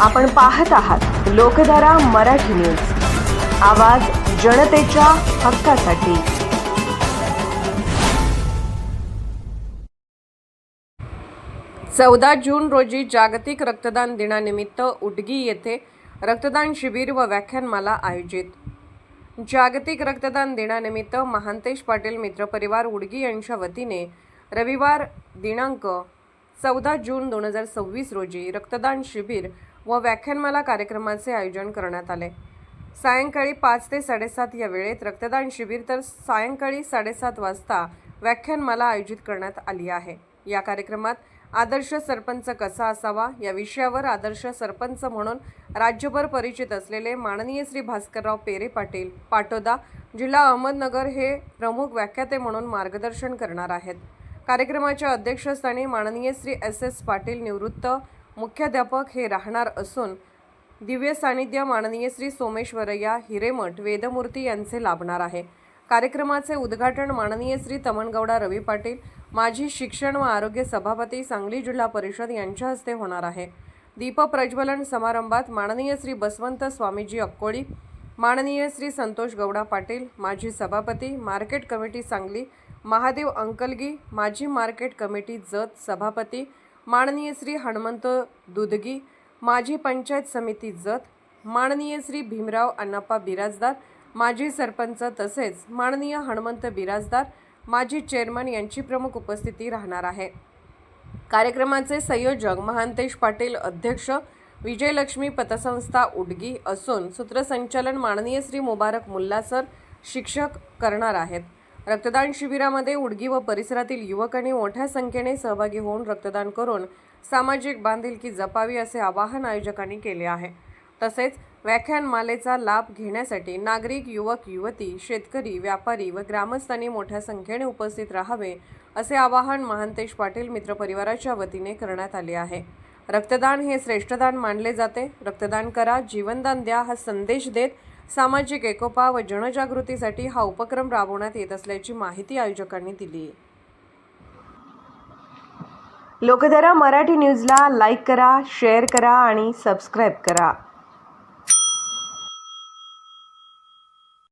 आपण पाहत आहात लोकधारा मराठी न्यूज, आवाज जनतेच्या हक्कासाठी। 14 जून रोजी जागतिक रक्तदान दिनानिमित्त उडगी येथे रक्तदान शिबिर व व्याख्यानमाला आयोजित। जागतिक रक्तदान दिनानिमित्त महांतेश पाटील मित्रपरिवार उडगी यांच्या वतीने रविवार दिनांक 14 जून 2026 रोजी रक्तदान शिबिर व व्याख्यानमाला कार्यक्रमाचे आयोजन करण्यात आले। सायंकाळी 5 ते 7:30 या वेळेत रक्तदान शिबिर तर सायंकाळी 7:30 वाजता व्याख्यानमाला आयोजित करण्यात आली आहे। या कार्यक्रमात आदर्श सरपंच कसा असावा या विषयावर आदर्श सरपंच म्हणून राज्यभर परिचित असलेले माननीय श्री भास्करराव पेरे पाटील पाटोदा जिल्हा अहमदनगर हे प्रमुख व्याख्याते म्हणून मार्गदर्शन करणार आहेत। कार्यक्रमाच्या अध्यक्षस्थानी माननीय श्री एस पाटील निवृत्त मुख्याध्यापक हे राहणार असून दिव्य सानिध्य माननीय श्री सोमेश्वरय्या हिरेमठ वेदमूर्ती यांचे लाभणार आहे। कार्यक्रमाचे उद्घाटन माननीय श्री तमनगौडा रवी पाटील माजी शिक्षण व आरोग्य सभापती सांगली जिल्हा परिषद यांच्या हस्ते होणार आहे। दीप प्रज्वलन समारंभात माननीय श्री बसवंत स्वामीजी अक्कोळी, माननीय श्री संतोष गौडा पाटील माजी सभापती मार्केट कमिटी सांगली, महादेव अंकलगी माजी मार्केट कमिटी जत सभापती, माननीय श्री हनुमंत दुधगी माजी पंचायत समिती जत, माननीय श्री भीमराव अण्णाप्पा बिराजदार माजी सरपंच तसेच माननीय हनुमंत बिराजदार माजी चेअरमन यांची प्रमुख उपस्थिती राहणार आहे। कार्यक्रमाचे संयोजक महांतेश पाटील, अध्यक्ष विजयलक्ष्मी पतसंस्था उडगी असून सूत्रसंचालन माननीय श्री मुबारक मुल्ला सर शिक्षक करणार आहेत। रक्तदान शिबिरामध्ये उडगी व परिसरातील युवकांनी मोठ्या संख्येने सहभागी होऊन रक्तदान करून सामाजिक बांधिलकी जपावी असे आवाहन आयोजकांनी केले आहे। तसेच व्याख्यानमालेचा लाभ घेण्यासाठी नागरिक, युवक, युवती, शेतकरी, व्यापारी व ग्रामस्थांनी मोठ्या संख्येने उपस्थित राहावे असे आवाहन महांतेश पाटील मित्रपरिवाराच्या वतीने करण्यात आले आहे। रक्तदान हे श्रेष्ठदान मानले जाते। रक्तदान करा, जीवनदान द्या हा संदेश देत सामाजिक एकोपा व जनजागृतीसाठी हा उपक्रम राबवण्यात येत असल्याची माहिती आयोजकांनी दिली। लोकधारा मराठी न्यूजला लाईक करा, शेअर करा आणि सबस्क्राईब करा।